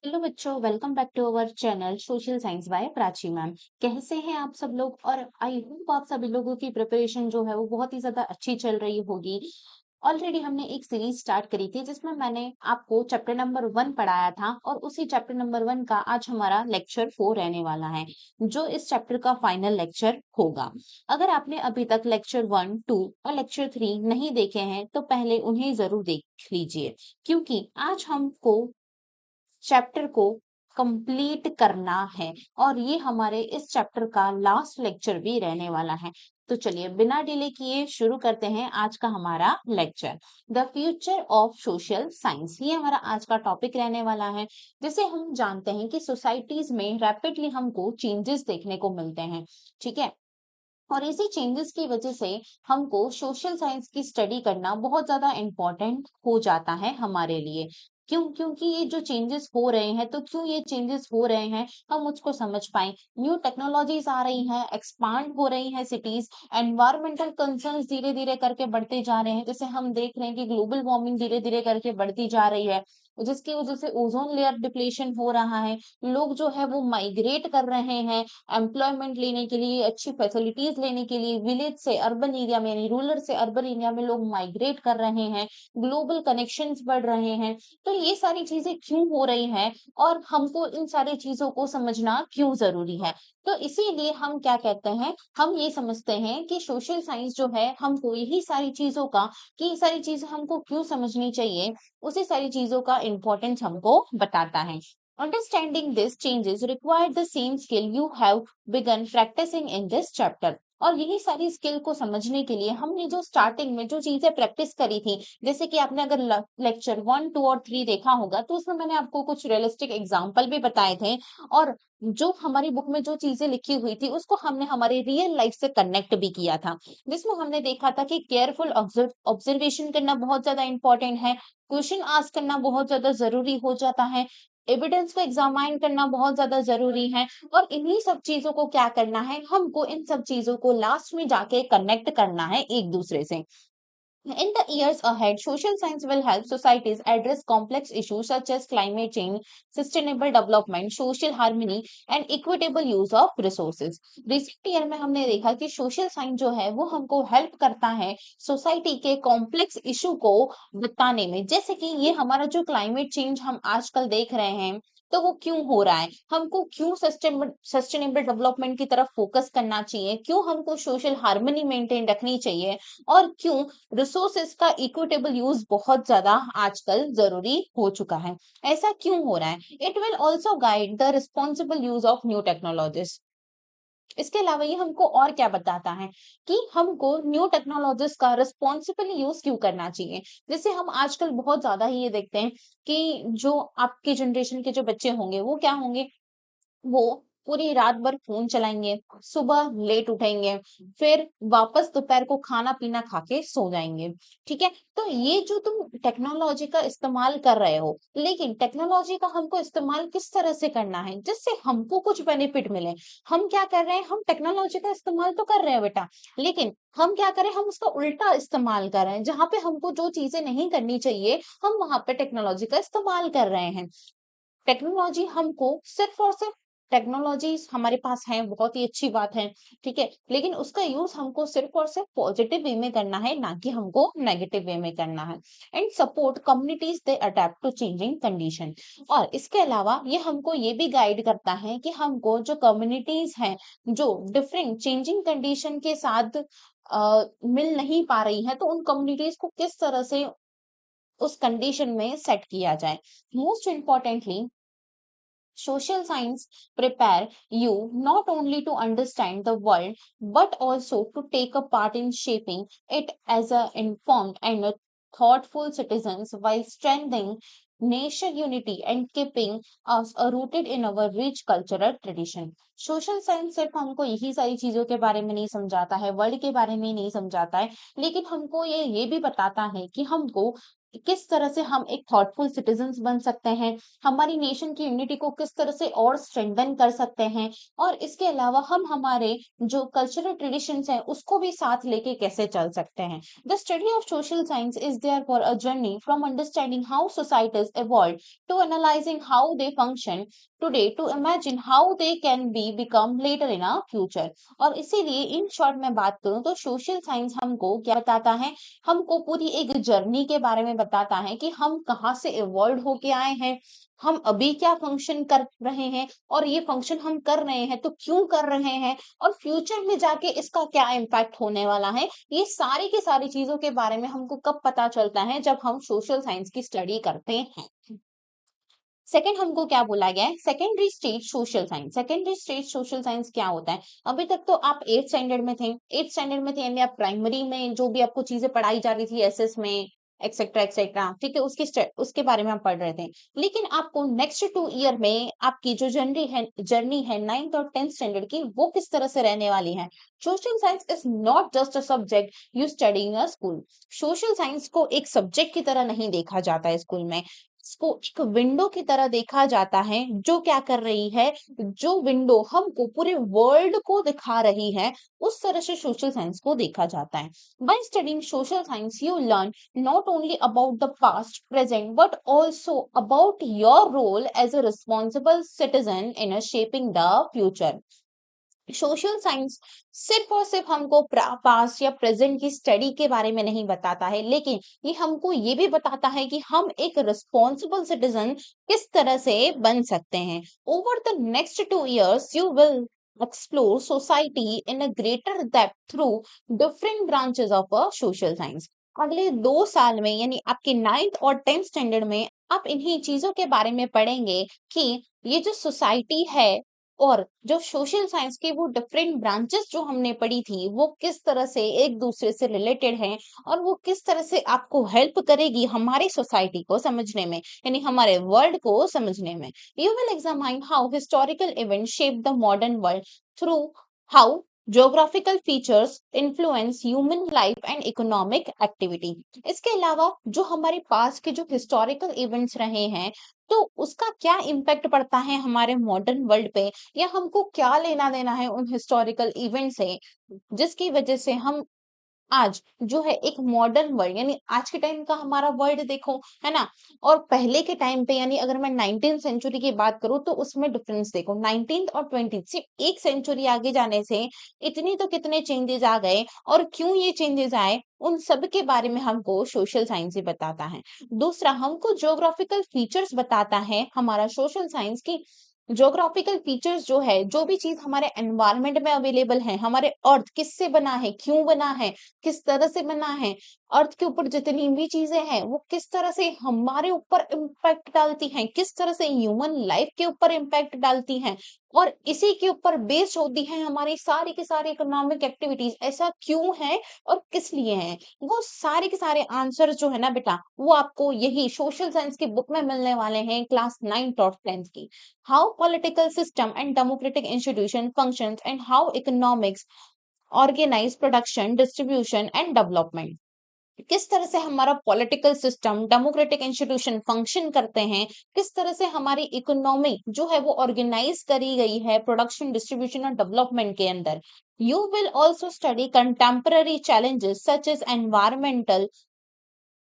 Hello बच्चों, welcome back to our channel social science by Prachi ma'am. कैसे हैं आप सब लोग? और आई होप आप सभी लोगों की प्रिपरेशन जो है वो बहुत ही ज्यादा अच्छी चल रही होगी। ऑलरेडी हमने एक सीरीज स्टार्ट करी थी जिसमें मैंने आपको चैप्टर नंबर 1 पढ़ाया था और उसी चैप्टर नंबर 1 का आज हमारा लेक्चर 4 रहने वाला है, जो इस चैप्टर का फाइनल लेक्चर होगा। अगर आपने अभी तक लेक्चर 1, 2 और लेक्चर 3 नहीं देखे हैं तो पहले उन्हें जरूर देख लीजिए, क्योंकि आज हमको चैप्टर को कंप्लीट करना है और ये हमारे इस चैप्टर का लास्ट लेक्चर भी रहने वाला है। तो चलिए बिना डिले किए शुरू करते हैं आज का हमारा lecture. The future of social science, ये हमारा आज का टॉपिक रहने वाला है। जैसे हम जानते हैं कि सोसाइटीज में रैपिडली हमको चेंजेस देखने को मिलते हैं, ठीक है। और इसी चेंजेस की वजह से हमको सोशल साइंस की स्टडी करना बहुत ज्यादा इम्पोर्टेंट हो जाता है हमारे लिए। क्यों? क्योंकि ये जो चेंजेस हो रहे हैं, तो क्यों ये चेंजेस हो रहे हैं हम उसको समझ पाए। न्यू टेक्नोलॉजीज आ रही हैं, एक्सपांड हो रही हैं सिटीज, एनवायरमेंटल कंसर्न्स धीरे धीरे करके बढ़ते जा रहे हैं। जैसे हम देख रहे हैं कि ग्लोबल वार्मिंग धीरे धीरे करके बढ़ती जा रही है, जिसकी वजह से ओजोन लेयर डिप्लेशन हो रहा है। लोग जो है वो माइग्रेट कर रहे हैं एम्प्लॉयमेंट लेने के लिए, अच्छी फैसिलिटीज लेने के लिए। विलेज से अर्बन एरिया में यानी रूरल से अर्बन एरिया में लोग माइग्रेट कर रहे हैं। ग्लोबल कनेक्शंस बढ़ रहे हैं। तो ये सारी चीजें क्यों हो रही हैं और हमको इन सारी चीजों को समझना क्यों जरूरी है? तो इसीलिए हम क्या कहते हैं, हम ये समझते हैं कि सोशल साइंस जो है हमको यही सारी चीजों का, कि ये सारी चीजें हमको क्यों समझनी चाहिए, उसी सारी चीजों का इम्पोर्टेंस हमको बताता है। Understanding these changes required the same skill you have begun practicing in this chapter। और यही सारी स्किल को समझने के लिए हमने जो स्टार्टिंग में जो चीजें प्रैक्टिस करी थी, जैसे कि आपने अगर लेक्चर 1, 2 और 3 देखा होगा तो उसमें मैंने आपको कुछ रियलिस्टिक एग्जांपल भी बताए थे। और जो हमारी बुक में जो चीजें लिखी हुई थी उसको हमने हमारे रियल लाइफ से कनेक्ट भी किया था, जिसमें हमने देखा था कि केयरफुल ऑब्जर्वेशन करना बहुत ज्यादा इंपॉर्टेंट है। क्वेश्चन आस्क करना बहुत ज्यादा जरूरी हो जाता है। एविडेंस को एग्जामाइन करना बहुत ज्यादा जरूरी है। और इन्हीं सब चीजों को क्या करना है, हमको इन सब चीजों को लास्ट में जाके कनेक्ट करना है एक दूसरे से। In the years ahead, social science will help societies address complex issues such as climate change, sustainable development, social harmony, and equitable use of resources. Recent year में हमने देखा कि social science जो है वो हमको help करता है सोसाइटी के कॉम्प्लेक्स इशू को बताने में। जैसे कि ये हमारा जो क्लाइमेट चेंज हम आजकल देख रहे हैं, तो वो क्यों हो रहा है, हमको क्यों सस्टेनेबल डेवलपमेंट की तरफ फोकस करना चाहिए, क्यों हमको सोशल हार्मनी मेंटेन रखनी चाहिए, और क्यों रिसोर्सेस का इक्विटेबल यूज बहुत ज्यादा आजकल जरूरी हो चुका है। ऐसा क्यों हो रहा है? It will also guide the responsible use of new technologies. इसके अलावा ये हमको और क्या बताता है कि हमको न्यू टेक्नोलॉजीज का रिस्पॉन्सिबल यूज क्यों करना चाहिए। जैसे हम आजकल बहुत ज्यादा ही ये देखते हैं कि जो आपके जनरेशन के जो बच्चे होंगे वो क्या होंगे, वो पूरी रात भर फोन चलाएंगे, सुबह लेट उठेंगे, फिर वापस दोपहर को खाना पीना खा के सो जाएंगे। ठीक है, तो ये जो तुम टेक्नोलॉजी का इस्तेमाल कर रहे हो, लेकिन टेक्नोलॉजी का हमको इस्तेमाल किस तरह से करना है जिससे हमको कुछ बेनिफिट मिले। हम क्या कर रहे हैं, हम टेक्नोलॉजी का इस्तेमाल तो कर रहे हैं बेटा, लेकिन हम क्या करें, हम उसका उल्टा इस्तेमाल कर रहे हैं। जहां पे हमको जो चीजें नहीं करनी चाहिए, हम वहां पे टेक्नोलॉजी का इस्तेमाल कर रहे हैं। टेक्नोलॉजी हमको सिर्फ और सिर्फ, टेक्नोलॉजी हमारे पास है, बहुत ही अच्छी बात है, ठीक है, लेकिन उसका यूज हमको सिर्फ और सिर्फ पॉजिटिव वे में करना है, ना कि हमको नेगेटिव वे में करना है। And support communities they adapt to changing condition. और इसके अलावा ये हमको ये भी गाइड करता है कि हमको जो कम्युनिटीज हैं, जो डिफरेंट चेंजिंग कंडीशन के साथ मिल नहीं पा रही है, तो उन कम्युनिटीज को किस तरह से उस कंडीशन में सेट किया जाए। Most importantly, social science prepare you not only to understand the world but also to take a part in shaping it as a informed and a thoughtful citizens while strengthening nation unity and keeping us rooted in our rich cultural tradition। Social science सिर्फ हमको यही सारी चीजों के बारे में नहीं समझाता है, वर्ल्ड के बारे में ही नहीं समझाता है, लेकिन हमको ये भी बताता है कि हमको किस तरह से हम एक थॉटफुल सिटीजन्स बन सकते हैं, हमारी नेशन की यूनिटी को किस तरह से और स्ट्रेंथन कर सकते हैं, और इसके अलावा हम हमारे जो कल्चरल ट्रेडिशंस हैं उसको भी साथ लेके कैसे चल सकते हैं। The study of social science is there for a journey from understanding how societies evolved to analyzing how they function today to imagine how they can be become later in our future। और इसीलिए in short में बात करूं तो social science हमको क्या बताता है, हमको पूरी एक जर्नी के बारे में बताता है कि हम कहाँ से इवॉल्व होके आए हैं, हम अभी क्या फंक्शन कर रहे हैं, और ये फंक्शन हम कर रहे हैं तो क्यों कर रहे हैं, और फ्यूचर में जाके इसका क्या इम्पैक्ट होने वाला है। ये सारी की सारी चीजों के बारे में हमको कब पता चलता है, जब हम सोशल साइंस की स्टडी करते हैं। सेकंड हमको क्या बोला गया है, secondary stage social science. Secondary stage social science क्या होता है, अभी तक तो आप 8th स्टैंडर्ड में थे, 8th स्टैंडर्ड में थे यानी आप प्राइमरी में जो भी आपको चीजें पढ़ाई जा रही थी एसएस में एक्सेट्रा एक्सेट्रा, ठीक है, उसके बारे में आप पढ़ रहे थे। लेकिन आपको नेक्स्ट 2 ईयर में आपकी जो जर्नी है 9th और 10th स्टैंडर्ड की, वो किस तरह से रहने वाली है। Social science is not just a subject you study in a school. Social science को एक सब्जेक्ट की तरह नहीं देखा जाता है स्कूल में, इसको एक विंडो की तरह देखा जाता है, जो क्या कर रही है, जो विंडो हमको पूरे वर्ल्ड को दिखा रही है, उस तरह से सोशल साइंस को देखा जाता है। By studying social science you learn not only about the past present but also about your role as a responsible citizen in a shaping the future। Social science सिर्फ और सिर्फ हमको पास्ट या present की स्टडी के बारे में नहीं बताता है, लेकिन ये हमको ये भी बताता है कि हम एक रिस्पॉन्सिबल सिटीजन किस तरह से बन सकते हैं। Over the next 2 years you will explore society in a greater depth through different branches of a social science. अगले 2 साल में यानी आपके 9th और 10th स्टैंडर्ड में आप इन्हीं चीजों के बारे में पढ़ेंगे कि ये जो सोसाइटी है और जो सोशल साइंस के वो डिफरेंट ब्रांचेस जो हमने पढ़ी थी, वो किस तरह से एक दूसरे से रिलेटेड हैं, और वो किस तरह से आपको हेल्प करेगी हमारी सोसाइटी को समझने में, यानी हमारे वर्ल्ड को समझने में। You will examine how historical event shape the modern world through how geographical features influence human life and economic activity। इसके अलावा जो हमारे पास के जो हिस्टोरिकल इवेंट्स रहे हैं, तो उसका क्या इम्पैक्ट पड़ता है हमारे मॉडर्न वर्ल्ड पे, या हमको क्या लेना देना है उन हिस्टोरिकल इवेंट से, जिसकी वजह से हम आज जो है एक मॉडर्न वर्ल्ड, यानी आज के टाइम का हमारा वर्ल्ड देखो, है ना, और पहले के टाइम पे, यानी अगर मैं 19th सेंचुरी की बात करूं तो उसमें डिफरेंस देखो, 19th और 20th सिर्फ एक सेंचुरी आगे जाने से इतनी तो कितने चेंजेस आ गए, और क्यों ये चेंजेस आए, उन सब के बारे में हमको सोशल साइंस ही बताता है। दूसरा, हमको ज्योग्राफिकल फीचर्स बताता है हमारा सोशल साइंस की। ज्योग्राफिकल फीचर्स जो है, जो भी चीज हमारे एनवायरमेंट में अवेलेबल है, हमारे अर्थ किससे बना है, क्यों बना है, किस तरह से बना है, अर्थ के ऊपर जितनी भी चीजें हैं वो किस तरह से हमारे ऊपर इम्पैक्ट डालती हैं, किस तरह से ह्यूमन लाइफ के ऊपर इम्पैक्ट डालती हैं, और इसी के ऊपर बेस्ड होती है हमारी सारी की सारी इकोनॉमिक एक्टिविटीज, ऐसा क्यों है और किस लिए है। वो सारे के सारे आंसर जो है ना बेटा, वो आपको यही सोशल साइंस की बुक में मिलने वाले हैं, क्लास 9th और 10th की। How political system and democratic institution functions and how economics organize production distribution and development. किस तरह से हमारा political system, democratic institution function करते हैं, किस तरह से हमारी इकोनॉमी जो है वो ऑर्गेनाइज करी गई है प्रोडक्शन डिस्ट्रीब्यूशन और डेवलपमेंट के अंदर। You will also study contemporary challenges such as environmental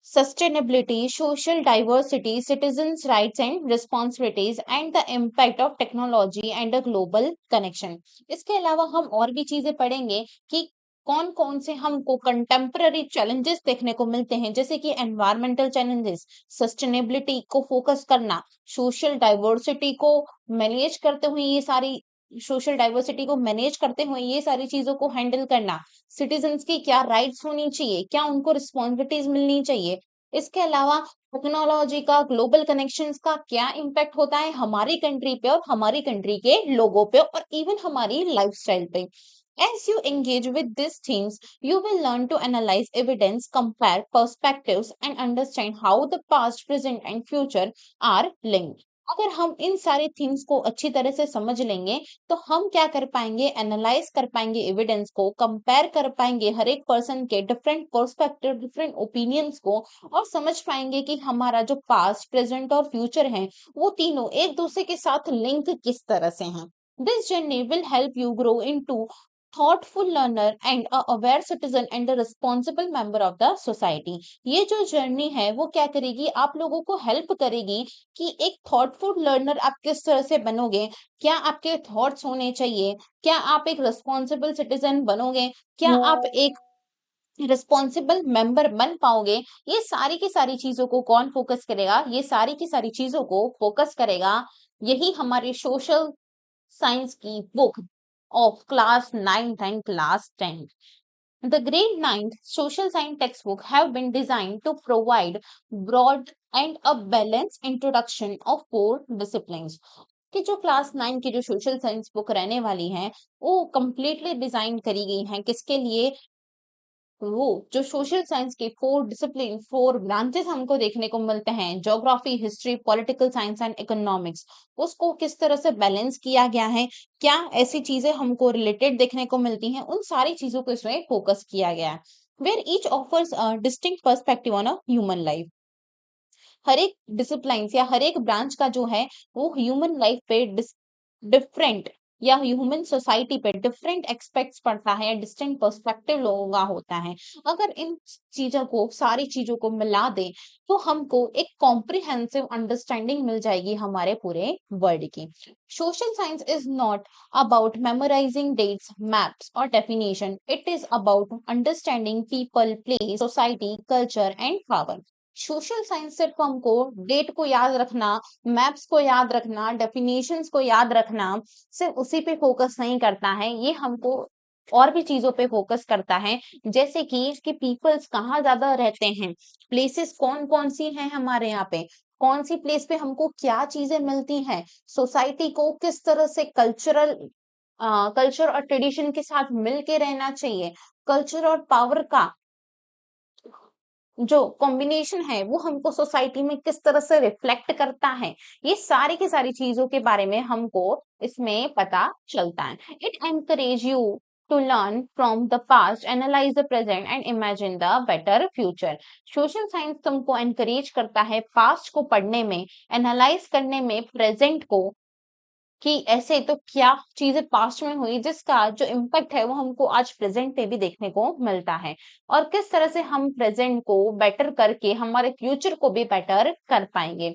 sustainability, social diversity, citizens' rights and responsibilities, and the impact of technology and a global connection। इसके अलावा हम और भी चीजें पढ़ेंगे कि कौन कौन से हमको कंटेम्पररी चैलेंजेस देखने को मिलते हैं, जैसे कि एनवायरमेंटल चैलेंजेस, सस्टेनेबिलिटी को फोकस करना, सोशल डाइवर्सिटी को मैनेज करते हुए ये सारी सोशल डाइवर्सिटी को मैनेज करते हुए ये सारी चीजों को हैंडल करना, सिटीजन्स की क्या राइट्स होनी चाहिए, क्या उनको रिस्पॉन्सिबिलिटीज मिलनी चाहिए। इसके अलावा टेक्नोलॉजी का, ग्लोबल कनेक्शंस का क्या इम्पैक्ट होता है हमारी कंट्री पे और हमारी कंट्री के लोगों पे और इवन हमारी लाइफस्टाइल पे। As you engage with these themes, you will learn to analyze evidence, compare perspectives, and understand how the past, present, and future are linked। अगर हम इन सारे थिंग्स को अच्छी तरह से समझ लेंगे, तो हम क्या कर पाएंगे, एनालाइज कर पाएंगे एविडेंस को, कंपेयर कर पाएंगे हर एक पर्सन के डिफरेंट पर्सपेक्टिव, डिफरेंट ओपिनियंस को, और समझ पाएंगे कि हमारा जो पास्ट, प्रेजेंट और फ्यूचर है, वो तीनों एक दूसरे के साथ लिंक किस तरह से हैं। This journey will help you grow into thoughtful learner and a aware citizen and a responsible member of the society। ये जो जर्नी है वो क्या करेगी, आप लोगों को हेल्प करेगी कि एक थॉटफुल लर्नर आप किस तरह से बनोगे, क्या आपके थॉट्स होने चाहिए, क्या आप एक रिस्पॉन्सिबल सिटीजन बनोगे, क्या आप एक रिस्पॉन्सिबल मेंबर बन पाओगे। ये सारी की सारी चीजों को कौन फोकस करेगा, ये सारी की सारी चीजों को फोकस करेगा यही हमारी सोशल साइंस की book of class 9th and class 10th। The grade 9th social science textbook have been designed to provide broad and a balanced introduction of four disciplines। कि जो क्लास 9 की जो सोशल साइंस बुक रहने वाली है, वो completely design करी गई है किसके लिए, वो जो सोशल साइंस के 4 डिसिप्लिन, 4 ब्रांचेस हमको देखने को मिलते हैं, geography, history, political science and economics, उसको किस तरह से बैलेंस किया गया है, क्या ऐसी चीजें हमको रिलेटेड देखने को मिलती हैं, उन सारी चीजों को इसमें फोकस किया गया है। Where each offers distinct perspective on a human life. हर एक डिसिप्लिन या हर एक ब्रांच का जो है वो ह्यूमन लाइफ पे डिफरेंट या ह्यूमन सोसाइटी पे डिफरेंट एक्सपेक्ट्स पड़ता है, डिस्टिंक्ट पर्सपेक्टिव लोगों का होता है। अगर इन चीजों को, सारी चीजों को मिला दे, तो हमको एक कॉम्प्रिहेंसिव अंडरस्टैंडिंग मिल जाएगी हमारे पूरे वर्ल्ड की। Social science is not about memorising dates, maps और definition, it is about understanding people, place, society, culture and power. Social science सिर्फ हमको डेट को याद रखना, मैप्स को याद रखना, डेफिनेशंस को याद रखना, सिर्फ उसी पे फोकस नहीं करता है, ये हमको और भी चीजों पे फोकस करता है, जैसे कि इसके पीपल्स कहाँ ज्यादा रहते हैं, प्लेसेस कौन कौन सी हैं हमारे यहाँ पे, कौन सी प्लेस पे हमको क्या चीजें मिलती हैं, सोसाइटी को किस तरह से कल्चर और ट्रेडिशन के साथ मिल के रहना चाहिए, कल्चर और पावर का जो कॉम्बिनेशन है वो हमको सोसाइटी में किस तरह से रिफ्लेक्ट करता है, ये सारी की सारी चीजों के बारे में हमको इसमें पता चलता है। It encourage you to learn from the past, analyze the present and imagine the better future. Social science तुमको एनकरेज करता है पास्ट को पढ़ने में, एनालाइज करने में प्रेजेंट को, कि ऐसे तो क्या चीजें पास्ट में हुई जिसका जो इम्पैक्ट है वो हमको आज प्रेजेंट पे भी देखने को मिलता है, और किस तरह से हम प्रेजेंट को बेटर करके हमारे फ्यूचर को भी बेटर कर पाएंगे।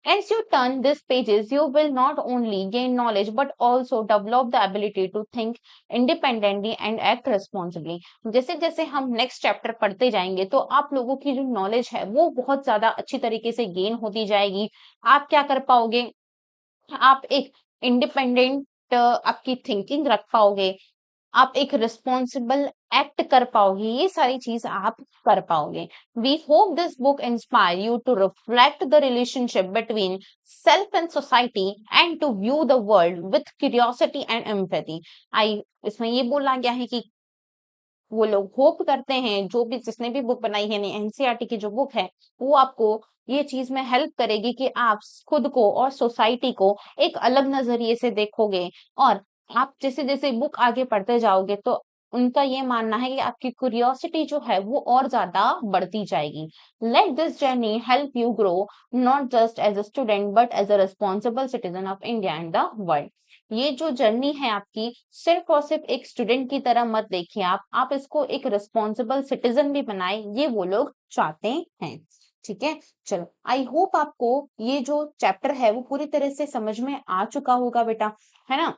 As you turn this pages you will not only gain knowledge but also develop the ability to think independently and act responsibly. जैसे जैसे हम नेक्स्ट चैप्टर पढ़ते जाएंगे तो आप लोगों की जो नॉलेज है वो बहुत ज्यादा अच्छी तरीके से गेन होती जाएगी। आप क्या कर पाओगे, आप एक इंडिपेंडेंट आपकी थिंकिंग रख पाओगे, आप एक रिस्पॉन्सिबल एक्ट कर पाओगे, ये सारी चीज आप कर पाओगे। We hope this book inspire you to reflect the relationship between self and society and to view the world with curiosity and empathy. I इसमें ये बोला गया है कि वो लोग होप करते हैं, जो भी जिसने भी बुक बनाई है, एनसीईआरटी की जो बुक है, वो आपको ये चीज में हेल्प करेगी कि आप खुद को और सोसाइटी को एक अलग नजरिए से देखोगे, और आप जैसे जैसे बुक आगे पढ़ते जाओगे तो उनका ये मानना है कि आपकी क्यूरियोसिटी जो है वो और ज्यादा बढ़ती जाएगी। Let this journey help you grow not just as a student but as a responsible citizen of India and the world. ये जो जर्नी है आपकी, सिर्फ और सिर्फ एक स्टूडेंट की तरह मत देखिए, आप इसको एक रिस्पॉन्सिबल सिटीजन भी बनाए, ये वो लोग चाहते हैं। ठीक है, चलो आई होप आपको ये जो चैप्टर है वो पूरी तरह से समझ में आ चुका होगा बेटा, है ना।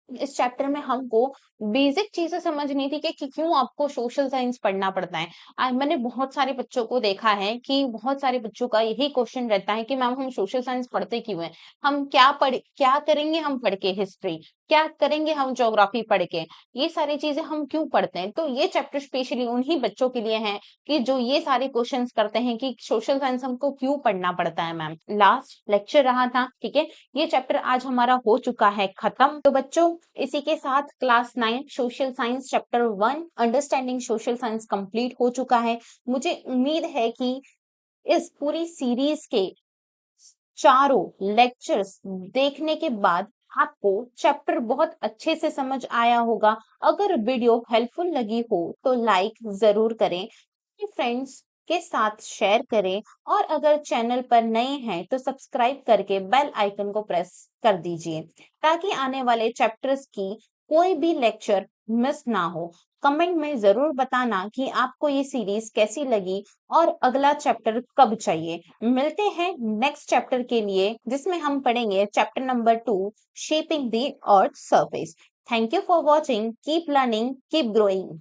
इस चैप्टर में हमको बेसिक चीजें समझनी थी कि क्यों आपको सोशल साइंस पढ़ना पड़ता है। आज मैंने बहुत सारे बच्चों को देखा है कि बहुत सारे बच्चों का यही क्वेश्चन रहता है कि मैम हम सोशल साइंस पढ़ते क्यों हैं, हम क्या करेंगे हम पढ़ के हिस्ट्री, क्या करेंगे हम ज्योग्राफी पढ़ के, ये सारी चीजें हम क्यों पढ़ते हैं। तो ये चैप्टर स्पेशली उन्हीं बच्चों के लिए है कि जो ये सारे क्वेश्चंस करते हैं कि सोशल साइंस हमको क्यों पढ़ना पड़ता है। मैम लास्ट लेक्चर रहा था, ठीक है, ये चैप्टर आज हमारा हो चुका है खत्म। तो बच्चों इसी के साथ class 9 social science chapter 1 understanding social science complete हो चुका है। मुझे उम्मीद है कि इस पूरी सीरीज के चारों लेक्चर्स देखने के बाद आपको चैप्टर बहुत अच्छे से समझ आया होगा। अगर वीडियो हेल्पफुल लगी हो तो लाइक जरूर करें, अपने फ्रेंड्स के साथ शेयर करें और अगर चैनल पर नए हैं तो सब्सक्राइब करके बेल आइकन को प्रेस कर दीजिए ताकि आने वाले चैप्टर्स की कोई भी लेक्चर मिस ना हो। कमेंट में जरूर बताना कि आपको ये सीरीज कैसी लगी और अगला चैप्टर कब चाहिए। मिलते हैं नेक्स्ट चैप्टर के लिए जिसमें हम पढ़ेंगे chapter number 2, shaping the earth surface. Thank you for watching, keep learning, keep growing.